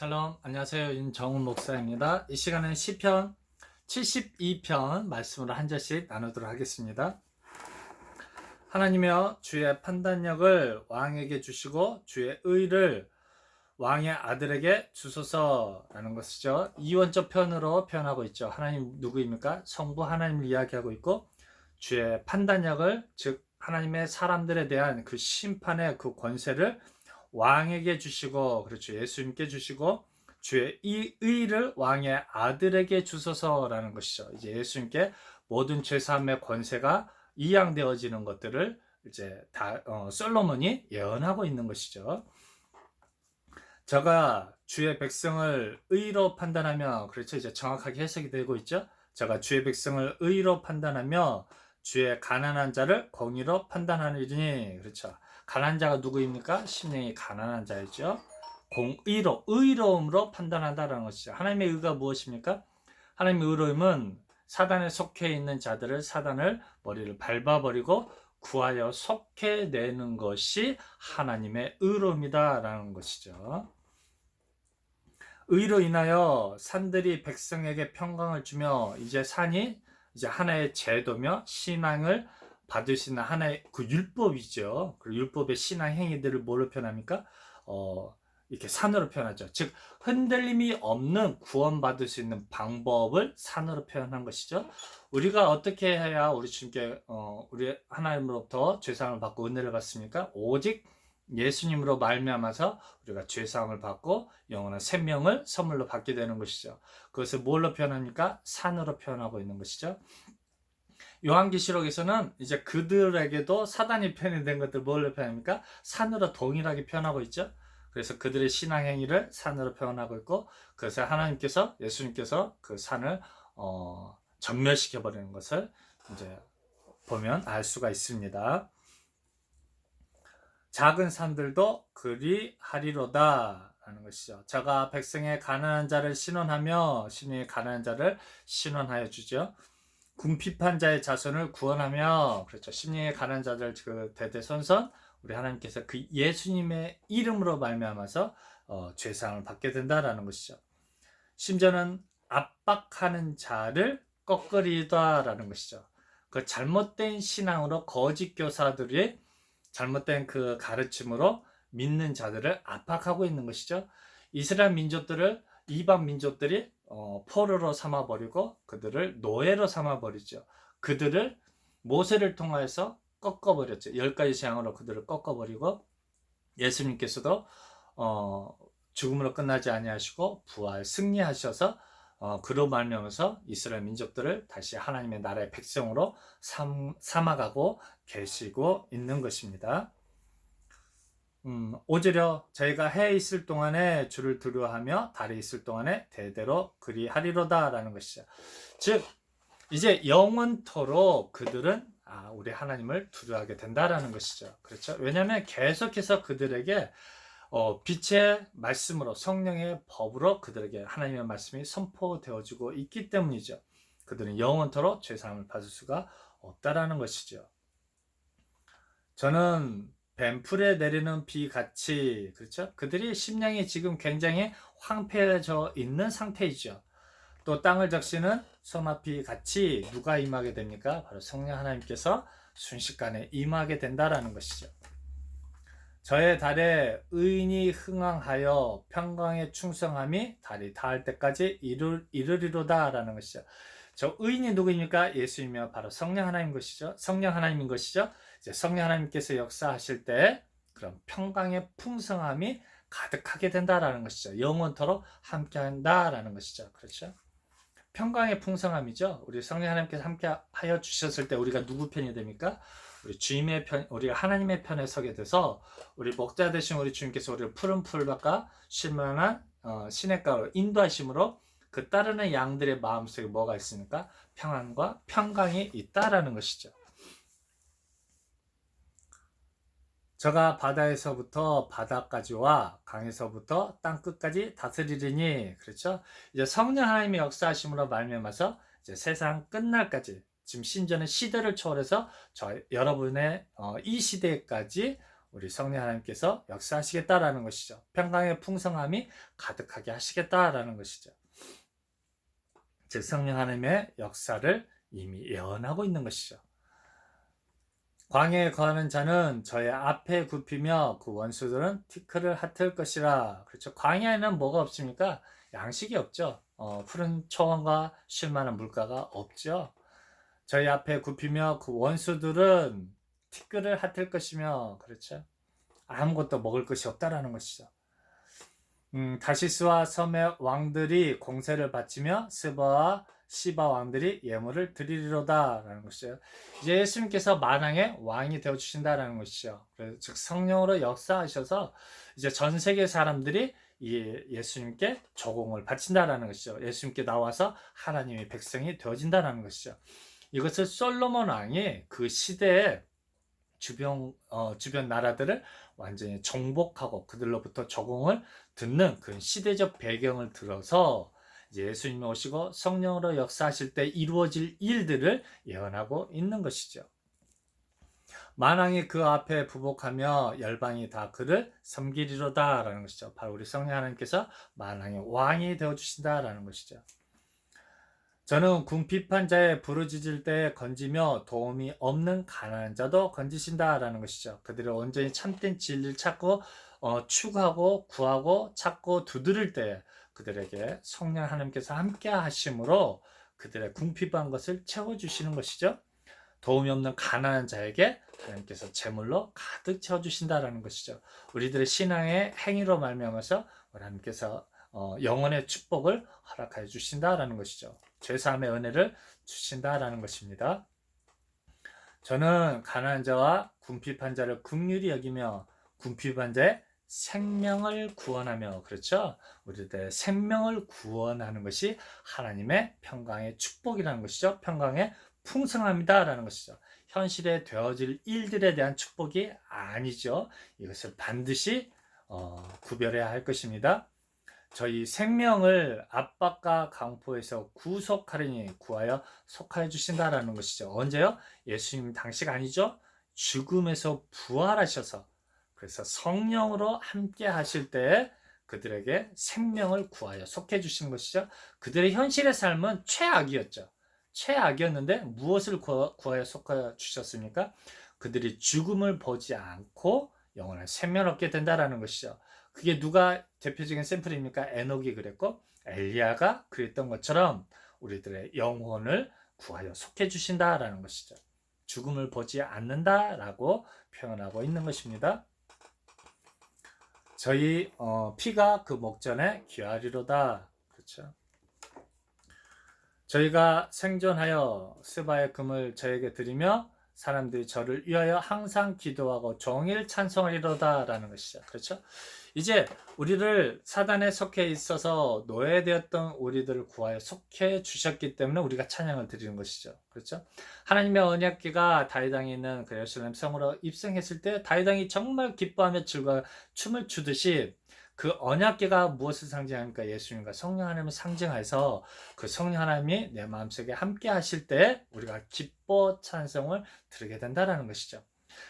샬롬, 안녕하세요. 윤정훈 목사입니다. 이 시간은 시편 72편 말씀으로 한 절씩 나누도록 하겠습니다. 하나님이여 주의 판단력을 왕에게 주시고 주의 의를 왕의 아들에게 주소서라는 것이죠. 이원적 표현으로 표현하고 있죠. 하나님 누구입니까? 성부 하나님을 이야기하고 있고 주의 판단력을, 즉 하나님의 사람들에 대한 그 심판의 그 권세를 왕에게 주시고, 그렇죠, 예수님께 주시고 주의 이 의를 왕의 아들에게 주소서라는 것이죠. 이제 예수님께 모든 죄사함의 권세가 이양되어지는 것들을 이제 다 솔로몬이 예언하고 있는 것이죠. 저가 주의 백성을 의로 판단하며, 그렇죠, 이제 정확하게 해석이 되고 있죠. 저가 주의 백성을 의로 판단하며 주의 가난한 자를 공의로 판단하느니, 그렇죠. 가난한 자가 누구입니까? 심령이 가난한 자이죠. 공의로, 의로움으로 판단한다는 것이죠. 하나님의 의가 무엇입니까? 하나님의 의로움은 사단에 속해 있는 자들을, 사단을 머리를 밟아버리고 구하여 속해내는 것이 하나님의 의로움이다라는 것이죠. 의로 인하여 산들이 백성에게 평강을 주며, 이제 산이 이제 하나의 제도며 신앙을 받을 수 있는 하나의 그 율법이죠. 그 율법의 신앙 행위들을 뭘로 표현합니까? 이렇게 산으로 표현하죠. 즉 흔들림이 없는 구원받을 수 있는 방법을 산으로 표현한 것이죠. 우리가 어떻게 해야 우리 주님께 우리 하나님으로부터 죄사함을 받고 은혜를 받습니까? 오직 예수님으로 말미암아서 우리가 죄사함을 받고 영원한 생명을 선물로 받게 되는 것이죠. 그것을 뭘로 표현합니까? 산으로 표현하고 있는 것이죠. 요한계시록에서는 이제 그들에게도 사단이 편입된 것들 뭘로 표현합니까? 산으로 동일하게 표현하고 있죠. 그래서 그들의 신앙 행위를 산으로 표현하고 있고, 그래서 하나님께서, 예수님께서 그 산을 전멸시켜 버리는 것을 이제 보면 알 수가 있습니다. 작은 산들도 그리하리로다 라는 것이죠. 저가 백성의 가난한 자를 신원하며 심령의 가난한 자를 신원하여 주죠. 궁핍한 자의 자손을 구원하며, 그렇죠, 심령의 가난한 자들 그 대대손손 우리 하나님께서 그 예수님의 이름으로 말미암아서 죄사함을 받게 된다라는 것이죠. 심지어는 압박하는 자를 꺾으리다라는 것이죠. 그 잘못된 신앙으로 거짓 교사들이 잘못된 그 가르침으로 믿는 자들을 압박하고 있는 것이죠. 이스라엘 민족들을 이방 민족들이 포로로 삼아버리고 그들을 노예로 삼아버리죠. 그들을 모세를 통해서 꺾어버렸죠. 10가지 재앙으로 그들을 꺾어버리고, 예수님께서도 죽음으로 끝나지 아니하시고 부활 승리하셔서 그로 말미암아서 이스라엘 민족들을 다시 하나님의 나라의 백성으로 삼아가고 계시고 있는 것입니다. 오히려 저희가 해 있을 동안에 주를 두려워하며 달에 있을 동안에 대대로 그리하리로다 라는 것이죠. 즉 이제 영원토록 그들은 우리 하나님을 두려워하게 된다라는 것이죠. 그렇죠? 왜냐하면 계속해서 그들에게 빛의 말씀으로, 성령의 법으로 그들에게 하나님의 말씀이 선포되어지고 있기 때문이죠. 그들은 영원토록 죄사함을 받을 수가 없다라는 것이죠. 저는 뱀풀에 내리는 비 같이, 그렇죠? 그들이 심령이 지금 굉장히 황폐해져 있는 상태이죠. 또 땅을 적시는 소나비 같이 누가 임하게 됩니까? 바로 성령 하나님께서 순식간에 임하게 된다라는 것이죠. 저의 달에 의인이 흥왕하여 평강에 충성함이 달이 닿을 때까지 이르리로다 라는 것이죠. 저 의인이 누구입니까? 예수님이요, 바로 성령 하나님 것이죠. 성령 하나님인 것이죠. 이제 성령 하나님께서 역사하실 때 그런 평강의 풍성함이 가득하게 된다라는 것이죠. 영원토록 함께한다라는 것이죠. 그렇죠? 평강의 풍성함이죠. 우리 성령 하나님께서 함께하여 주셨을 때 우리가 누구 편이 됩니까? 우리 주님의 편, 우리가 하나님의 편에 서게 돼서 우리 목자 되신 우리 주님께서 우리를 푸른 풀밭과 쉴만한 시냇가로 인도하심으로 그 따르는 양들의 마음속에 뭐가 있습니까? 평안과 평강이 있다라는 것이죠. 저가 바다에서부터 바다까지와 강에서부터 땅 끝까지 다스리리니, 그렇죠? 이제 성령 하나님의 역사하심으로 말미암아서 이제 세상 끝날까지, 지금 심지어는 시대를 초월해서 여러분의 이 시대까지 우리 성령 하나님께서 역사하시겠다라는 것이죠. 평강의 풍성함이 가득하게 하시겠다라는 것이죠. 즉 성령 하나님의 역사를 이미 예언하고 있는 것이죠. 광야에 거하는 자는 저의 앞에 굽히며 그 원수들은 티끌을 핫을 것이라. 그렇죠. 광야에는 뭐가 없습니까? 양식이 없죠. 푸른 초원과 쉴만한 물가가 없죠. 저희 앞에 굽히며 그 원수들은 티끌을 핫을 것이며, 그렇죠. 아무것도 먹을 것이 없다라는 것이죠. 다시스와 섬의 왕들이 공세를 바치며 스바와 시바 왕들이 예물을 드리리로다라는 것이죠. 이제 예수님께서 만왕의 왕이 되어 주신다라는 것이죠. 그래서 즉 성령으로 역사하셔서 이제 전 세계 사람들이 예수님께 조공을 바친다라는 것이죠. 예수님께 나와서 하나님의 백성이 되어진다라는 것이죠. 이것을 솔로몬 왕이 그 시대에 주변 나라들을 완전히 정복하고 그들로부터 조공을 듣는 그 시대적 배경을 들어서 예수님이 오시고 성령으로 역사하실 때 이루어질 일들을 예언하고 있는 것이죠. 만왕이 그 앞에 부복하며 열방이 다 그를 섬기리로다 라는 것이죠. 바로 우리 성령 하나님께서 만왕의 왕이 되어주신다라는 것이죠. 저는 궁핍한 자의 부르짖을 때 건지며 도움이 없는 가난한 자도 건지신다라는 것이죠. 그들이 온전히 참된 진리를 찾고 추구하고 구하고 찾고 두드릴 때 그들에게 성령 하나님께서 함께 하심으로 그들의 궁핍한 것을 채워주시는 것이죠. 도움이 없는 가난한 자에게 하나님께서 제물로 가득 채워주신다라는 것이죠. 우리들의 신앙의 행위로 말미암아서 하나님께서 영원의 축복을 허락해 주신다라는 것이죠. 죄사함의 은혜를 주신다라는 것입니다. 저는 가난한 자와 궁핍한 자를 긍휼히 여기며 궁핍한 자의 생명을 구원하며, 그렇죠? 우리들의 생명을 구원하는 것이 하나님의 평강의 축복이라는 것이죠. 평강의 풍성함이다라는 것이죠. 현실에 되어질 일들에 대한 축복이 아니죠. 이것을 반드시 구별해야 할 것입니다. 저희 생명을 압박과 강포에서 구속하려니 구하여 속하여 주신다라는 것이죠. 언제요? 예수님 당시가 아니죠. 죽음에서 부활하셔서 그래서 성령으로 함께 하실 때 그들에게 생명을 구하여 속해 주시는 것이죠. 그들의 현실의 삶은 최악이었죠. 최악이었는데 무엇을 구하여 속해 주셨습니까? 그들이 죽음을 보지 않고 영원한 생명을 얻게 된다라는 것이죠. 그게 누가 대표적인 샘플입니까? 에녹이 그랬고 엘리야가 그랬던 것처럼 우리들의 영혼을 구하여 속해 주신다라는 것이죠. 죽음을 보지 않는다라고 표현하고 있는 것입니다. 저희 피가 그 목전에 귀하리로다. 그렇죠. 저희가 생존하여 스바의 금을 저에게 드리며 사람들이 저를 위하여 항상 기도하고 종일 찬송하리로다 라는 것이죠. 그렇죠? 이제 우리를 사단에 속해 있어서 노예되었던 우리들을 구하여 속해 주셨기 때문에 우리가 찬양을 드리는 것이죠. 그렇죠? 하나님의 언약궤가 다윗 왕에 있는 그 예루살렘 성으로 입성했을 때 다윗 왕이 정말 기뻐하며 즐거워 춤을 추듯이 그 언약궤가 무엇을 상징합니까? 예수님과 성령 하나님을 상징해서 그 성령 하나님이 내 마음속에 함께 하실 때 우리가 기뻐 찬송을 드리게 된다는 것이죠.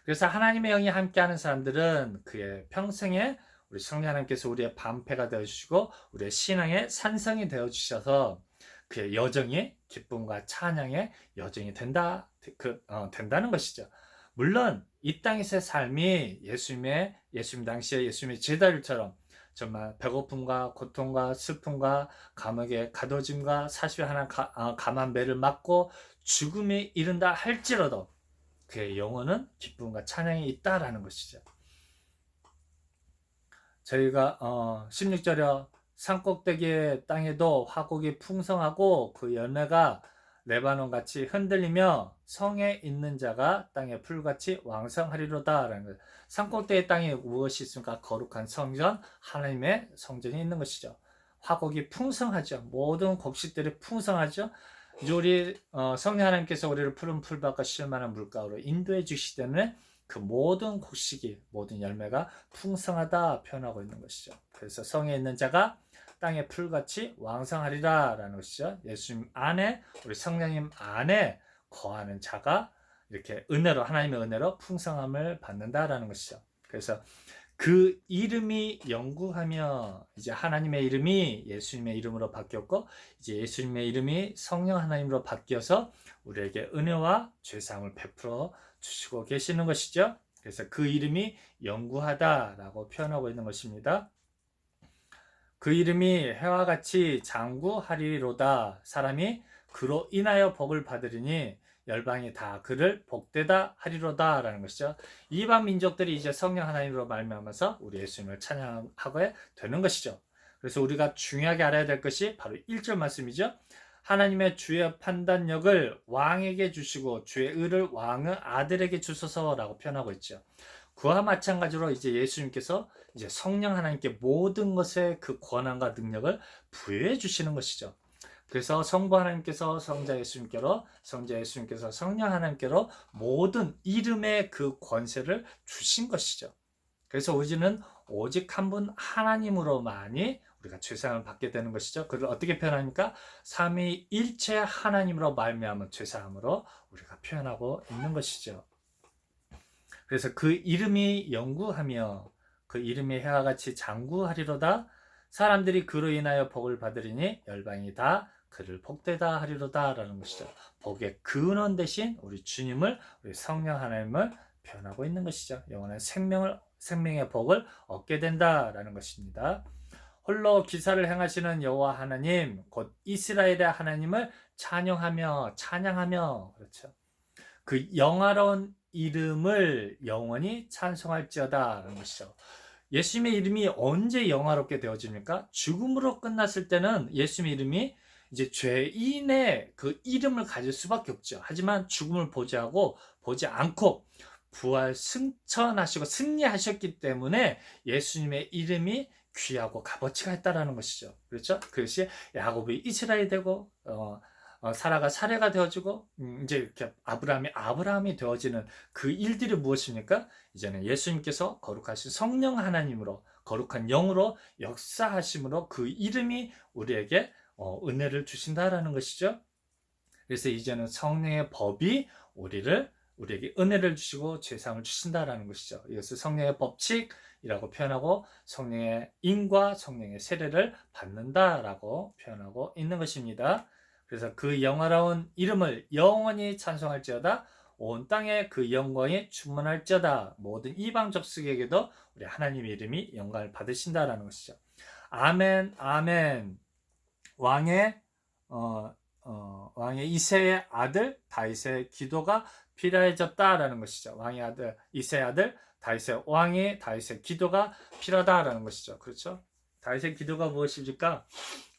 그래서 하나님의 영이 함께하는 사람들은 그의 평생에 우리 성령 하나님께서 우리의 방패가 되어주시고 우리의 신앙의 산성이 되어주셔서 그의 여정이 기쁨과 찬양의 여정이 된다는 것이죠. 물론 이 땅에서의 삶이 예수님 당시에 예수님의 제자들처럼 정말 배고픔과 고통과 슬픔과 감옥에 가둬짐과 40일 하나 감한 배를 맞고 죽음에 이른다 할지라도 그의 영혼은 기쁨과 찬양이 있다라는 것이죠. 저희가 16절에 산꼭대기의 땅에도 화곡이 풍성하고 그 열매가 레바논같이 흔들리며 성에 있는 자가 땅의 풀같이 왕성하리로다 라는 거예요. 산꼭대기 땅에 무엇이 있습니까? 거룩한 성전, 하나님의 성전이 있는 것이죠. 화곡이 풍성하죠. 모든 곡식들이 풍성하죠. 우리 성령 하나님께서 우리를 푸른 풀밭과 쉴만한 물가로 인도해 주시기 때문에 그 모든 곡식이 모든 열매가 풍성하다 표현하고 있는 것이죠. 그래서 성에 있는 자가 땅의 풀같이 왕성하리라 라는 것이죠. 예수님 안에 우리 성령님 안에 거하는 자가 이렇게 은혜로 하나님의 은혜로 풍성함을 받는다라는 것이죠. 그래서 그 이름이 영구하며 이제 하나님의 이름이 예수님의 이름으로 바뀌었고 이제 예수님의 이름이 성령 하나님으로 바뀌어서 우리에게 은혜와 죄사함을 베풀어 주시고 계시는 것이죠. 그래서 그 이름이 영구하다라고 표현하고 있는 것입니다. 그 이름이 해와 같이 장구하리로다. 사람이 그로 인하여 복을 받으리니 열방이 다 그를 복되다 하리로다 라는 것이죠. 이방 민족들이 이제 성령 하나님으로 말미암아서 우리 예수님을 찬양하게 되는 것이죠. 그래서 우리가 중요하게 알아야 될 것이 바로 1절 말씀이죠. 하나님의 주의 판단력을 왕에게 주시고 주의 의를 왕의 아들에게 주소서라고 표현하고 있죠. 그와 마찬가지로 이제 예수님께서 이제 성령 하나님께 모든 것의 그 권한과 능력을 부여해 주시는 것이죠. 그래서 성부 하나님께서 성자 예수님께로, 성자 예수님께서 성령 하나님께로 모든 이름의 그 권세를 주신 것이죠. 그래서 우리는 오직 한 분 하나님으로만이 우리가 죄사함을 받게 되는 것이죠. 그걸 어떻게 표현합니까? 삼위일체 하나님으로 말미암은 죄사함으로 우리가 표현하고 있는 것이죠. 그래서 그 이름이 영구하며 그 이름이 해와 같이 장구하리로다. 사람들이 그로 인하여 복을 받으리니 열방이 다 그를 복되다 하리로다 라는 것이죠. 복의 근원 대신 우리 주님을, 우리 성령 하나님을 표현하고 있는 것이죠. 영원한 생명의 복을 얻게 된다라는 것입니다. 홀로 기사를 행하시는 여호와 하나님, 곧 이스라엘의 하나님을 찬양하며 그렇죠. 그 영화로운 이름을 영원히 찬송할지어다 라는 것이죠. 예수님의 이름이 언제 영화롭게 되어집니까? 죽음으로 끝났을 때는 예수님의 이름이 이제 죄인의 그 이름을 가질 수밖에 없죠. 하지만 죽음을 보지 않고 부활 승천하시고 승리하셨기 때문에 예수님의 이름이 귀하고 값어치가 있다라는 것이죠. 그렇죠? 그것이 야곱이 이스라엘이 되고 사라가 사례가 되어지고 이제 이렇게 아브라함이 되어지는 그 일들이 무엇입니까? 이제는 예수님께서 거룩하신 성령 하나님으로 거룩한 영으로 역사하심으로 그 이름이 우리에게 은혜를 주신다라는 것이죠. 그래서 이제는 성령의 법이 우리에게 은혜를 주시고 죄사함을 주신다라는 것이죠. 이것을 성령의 법칙이라고 표현하고 성령의 인과 성령의 세례를 받는다라고 표현하고 있는 것입니다. 그래서 그 영화로운 이름을 영원히 찬송할지어다. 온 땅에 그 영광이 충만할지어다. 모든 이방 족속에게도 우리 하나님의 이름이 영광을 받으신다라는 것이죠. 아멘, 아멘. 왕의 이새의 아들 다윗의 기도가 필요해졌다라는 것이죠. 왕의 아들 이새의 아들 다윗의 기도가 필요하다라는 것이죠. 그렇죠? 다윗의 기도가 무엇입니까?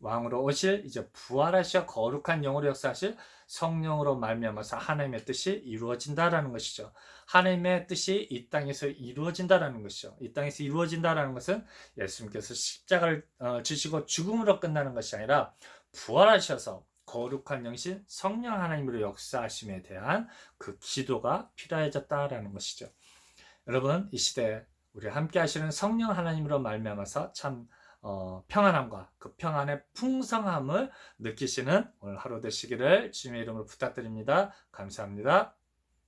왕으로 오실 이제 부활하셔 거룩한 영으로 역사하실 성령으로 말미암아서 하나님의 뜻이 이루어진다라는 것이죠. 하나님의 뜻이 이 땅에서 이루어진다라는 것이죠. 이 땅에서 이루어진다라는 것은 예수님께서 십자가를 지시고 죽음으로 끝나는 것이 아니라 부활하셔서 거룩한 영신 성령 하나님으로 역사하심에 대한 그 기도가 필요해졌다라는 것이죠. 여러분 이 시대에 우리 함께 하시는 성령 하나님으로 말미암아서 참 평안함과 그 평안의 풍성함을 느끼시는 오늘 하루 되시기를 주님의 이름으로 부탁드립니다. 감사합니다.